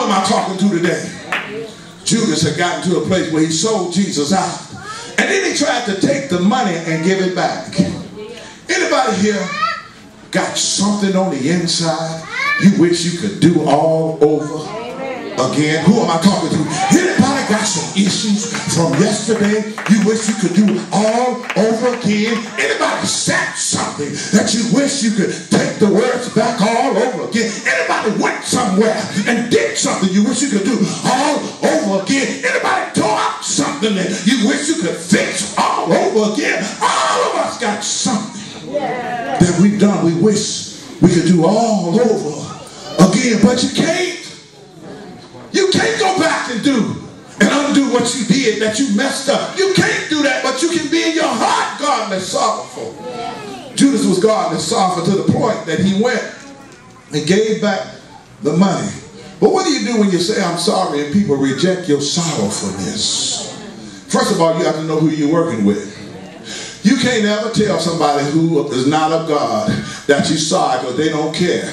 am I talking to today? Judas had gotten to a place where he sold Jesus out. And then he tried to take the money and give it back. Anybody here got something on the inside you wish you could do all over again? Who am I talking to? Anybody got some issues from yesterday you wish you could do all over again? Anybody said something that you wish you could take the words back all over again? Anybody went somewhere and did something you wish you could do all over again? Anybody tore up something that you wish you could fix all over again? All of us got something that we've done we wish we could do all over again, but you can't. You can't go back and undo what you did that you messed up. You can't do that, but you can be in your heart godly sorrowful. Judas was godly sorrowful to the point that he went and gave back the money. But what do you do when you say I'm sorry and people reject your sorrowfulness? First of all, you have to know who you're working with. You can't ever tell somebody who is not of God that you're sorry because they don't care.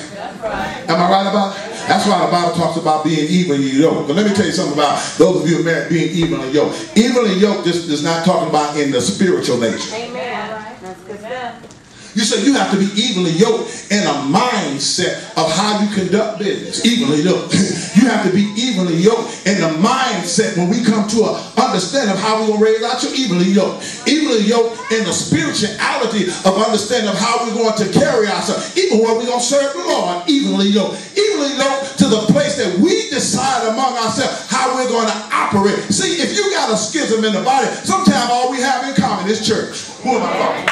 Am I right about it? That's why the Bible talks about being evenly yoked. But let me tell you something about those of you who are married being evenly yoked. Evenly yoked just is not talking about in the spiritual nature. Amen. That's good stuff. You said you have to be evenly yoked in a mindset of how you conduct business. Evenly yoked. You have to be evenly yoked in the mindset when we come to an understanding of how we're going to raise our children. Evenly yoked. Evenly yoked in the spirituality of understanding of how we're going to carry ourselves. Even when we're going to serve the Lord. Evenly yoked. Evenly yoked to the place that we decide among ourselves how we're going to operate. See, if you got a schism in the body, sometimes all we have in common is church. Who am I talking to?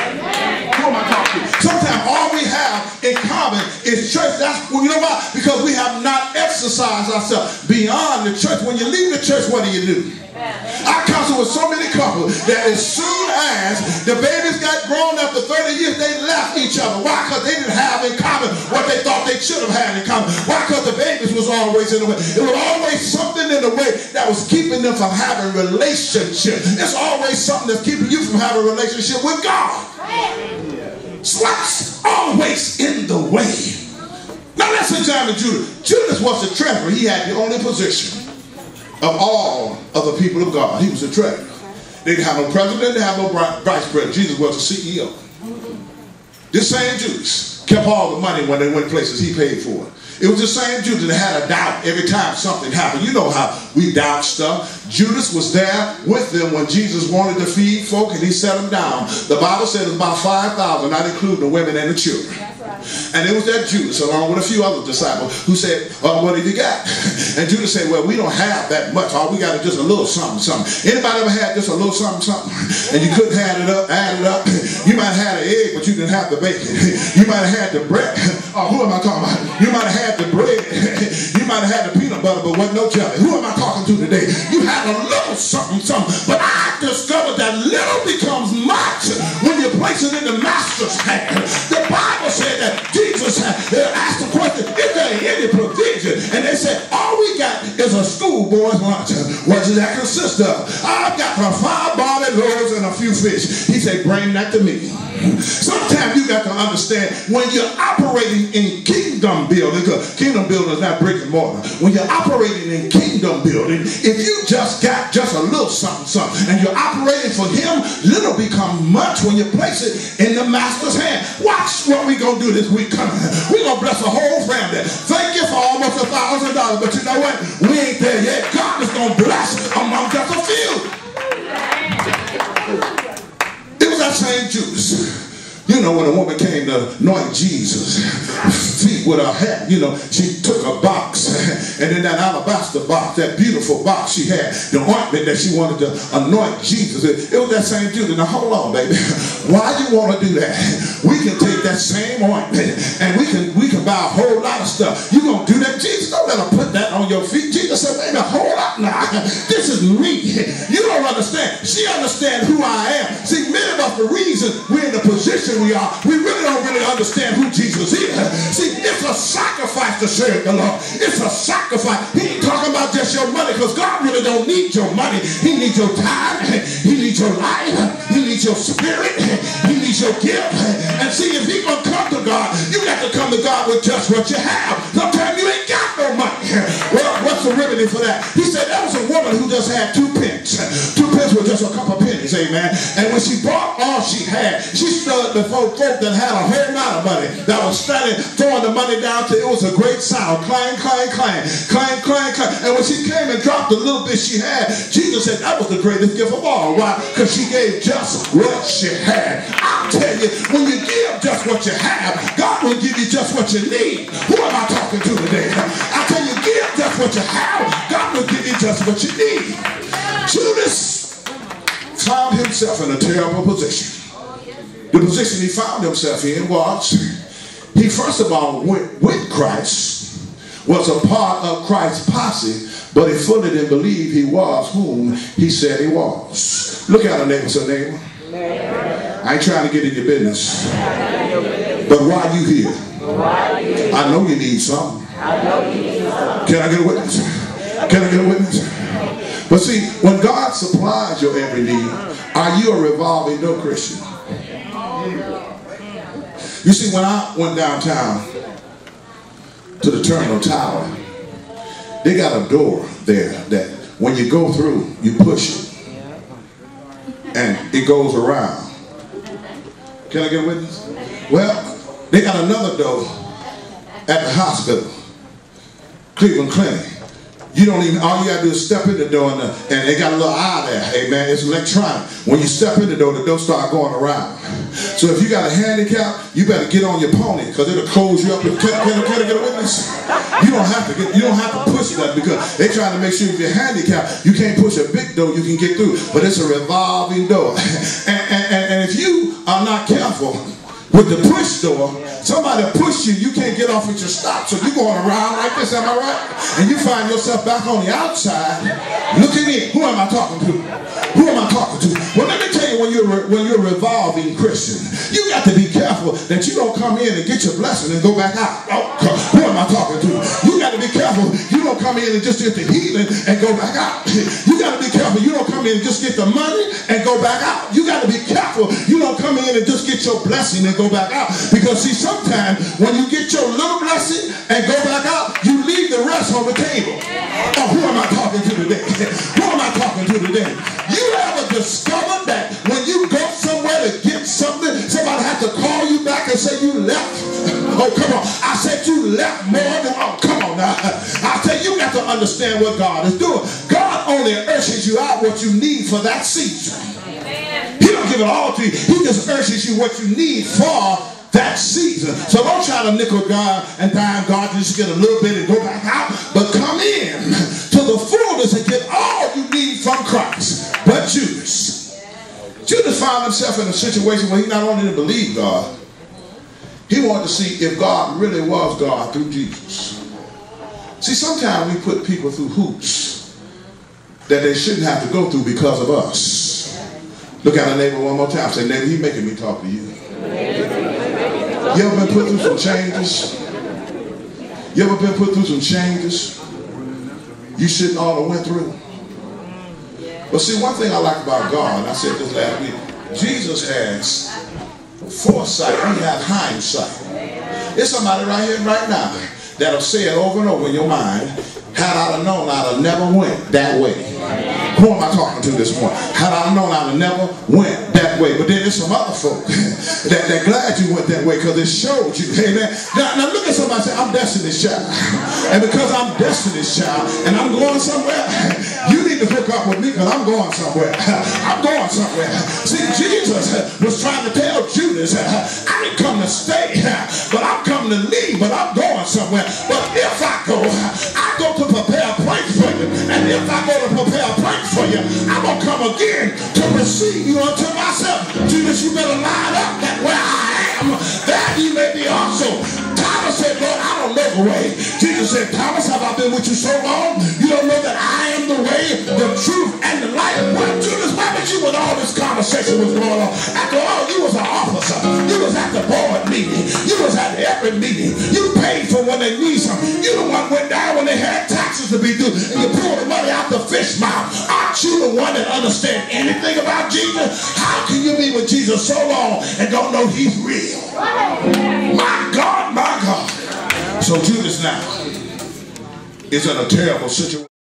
Who am I talking to? Sometimes all we have in common is church. That's, you know why? Because we have not exercised ourselves beyond the church. When you leave the church, what do? I counsel with so many couples that as soon as the babies got grown after 30 years, they left each other. Why? Because they didn't have in common what they thought they should have had in common. Why? Because the babies was always in the way. It was always something in the way that was keeping them from having a relationship. It's always something that's keeping you from having a relationship with God. What's always in the way? Now let's examine Judas. Judas was the treasurer. He had the only position of all of the people of God. He was the treasurer. They didn't have no president, they didn't have no vice president. Jesus was the CEO. This same Judas kept all the money when they went places he paid for it. It was the same Judas that had a doubt every time something happened. You know how we doubt stuff. Judas was there with them when Jesus wanted to feed folk and he set them down. The Bible said it was about 5,000, not including the women and the children. And it was that Judas, along with a few other disciples, who said, what have you got? And Judas said, well, we don't have that much. All we got is just a little something, something. Anybody ever had just a little something, something? And you couldn't add it up. You might have had an egg, but you didn't have the bacon. You might have had the bread. Oh, who am I talking about? You might have had the bread. You might have had the peanut butter, but wasn't no jelly. Who am I talking to today? You had a little something, something. But I discovered that little becomes much when you place it in the master's hand. The Bible said that Jesus asked the question, is there any provision? And they said, all we got is a schoolboy's lunch. What does that consist of? I've got 5 barley loaves and a few fish. He said, bring that to me. Sometimes you got to understand when you're operating in kingdom building, because kingdom building is not brick and mortar. When you're operating in kingdom building, if you just got just a little something, something, and you're operating for him, little become much when you place it in the master's hand. Watch what we're going to do this week coming. We're going to bless a whole family. Thank you for almost $1,000, but you know what? We ain't there yet. God is going to bless among just a few. It was that same Judas. You know, when a woman came to anoint Jesus' feet with her hat, you know, she took a box, and in that alabaster box, that beautiful box she had, the ointment that she wanted to anoint Jesus. It was that same Judas. Now, hold on, baby. Why you want to do that? We can take that same ointment, and we can buy a whole lot of stuff. You gonna do that? Jesus, don't let her put that on your feet. Jesus said, baby, hold up now. This is me. You don't understand. She understands who I am. See, many of us, the reason we're in the position we are, we really don't understand who Jesus is. See, it's a sacrifice to serve the Lord. It's a sacrifice. He ain't talking about just your money, because God really don't need your money. He needs your time. He needs your life. He needs your spirit. He needs your gift. And see, if he's going to come to God, you got to come to God with just what you have. Sometimes you ain't got no money. Well, what's us a remedy for that. He said there was a woman who just had 2 pence. 2 pence was just a couple pennies, amen. And when she bought all she had, she stood before folk that had a whole lot of money, that was standing, throwing the money down till it was a great sound. Clang, clang, clang, clang, clang, clang. And when she came and dropped the little bit she had, Jesus said that was the greatest gift of all. Why? Because she gave just what she had. I'll tell you, when you give just what you have, God will give you just what you need. Who am I talking to today? I tell you, give just what you have, God will give you just what you need. Judas found himself in a terrible position. The position he found himself in was, he first of all went with Christ, was a part of Christ's posse, but he fully didn't believe he was whom he said he was. Look at a neighbor, say, neighbor, I ain't trying to get in your business, but why you here? I know you need something. Can I get a witness? Can I get a witness? But see, when God supplies your every need, are you a revolving door Christian? You see, when I went downtown to the Terminal Tower, they got a door there that when you go through, you push it, and it goes around. Can I get a witness? Well, they got another door at the hospital, Cleveland Clinic. You don't even, all you gotta do is step in the door and they got a little eye there, amen. It's electronic. When you step in the door start going around. So if you got a handicap, you better get on your pony because it'll close you up. Can I get a witness? You don't have to push that because they're trying to make sure if you're handicapped, you can't push a big door you can get through. But it's a revolving door. And if you are not careful with the push door, somebody push you, you can't get off with your stop. So you're going around like this, am I right? And you find yourself back on the outside looking in. Who am I talking to? Who am I talking to? Well, let me tell you, when you're a revolving Christian, you got to be careful that you don't come in and get your blessing and go back out. Oh, who am I talking to? You got to be careful you don't come in and just get the healing and go back out. You got to be careful you don't come in and just get the money and go back out. You got to be careful you don't come in and just get your blessing and go back out. Because see, sometimes when you get your little blessing and go back out, you leave the rest on the table. Oh, who am I talking to today? Who am I talking to today? You ever discovered that when you go somewhere to get something, somebody has to call you back and say you left? Oh, come on. I said you left more than, oh, come on now. I said you got to understand what God is doing. God only urges you out what you need for that season. He don't give it all to you. He just urges you what you need for that season. So don't try to nickel God and dime God to just get a little bit and go back out, but come in to the fullness and get all you need from Christ. But Judas found himself in a situation where he not only didn't believe God, he wanted to see if God really was God through Jesus. See, sometimes we put people through hoops that they shouldn't have to go through because of us. Look at a neighbor one more time. Say, neighbor, he's making me talk to you. You ever been put through some changes? You ever been put through some changes you shouldn't all have went through? But see, one thing I like about God, and I said this last week, Jesus has foresight. He has hindsight. There's somebody right here right now that'll say it over and over in your mind, had I have known, I'd have never went that way. Who am I talking to this morning? Had I known, I'd have never went that way. But then there's some other folk that glad you went that way because it showed you. Amen. Now look at somebody and say, I'm Destiny's Child. And because I'm Destiny's Child and I'm going somewhere, you need to hook up with me because I'm going somewhere. I'm going somewhere. See, Jesus was trying to tell Judas, I didn't come to stay, but I'm coming to leave, but I'm going somewhere. But if I go to prepare a place for you. And if I go to prepare a place for you, I'm going to come again to receive you unto myself. Judas, you better line up that where I am, there you may be also. Thomas said, Lord, I don't know the way. Jesus said, Thomas, have I been with you so long? You don't know that I am the way, the truth, and the life. Well, Judas, why was you when all this conversation was going on? After all, you was an officer. You was at the board meeting. You was at every meeting. You paid for when they need something. You the one went down when they had taxes to be due, and you pulled the money out the fish mouth. Aren't you the one that understands anything about Jesus? How can you be with Jesus so long and don't know he's real? My God, my God. So Judas now is in a terrible situation.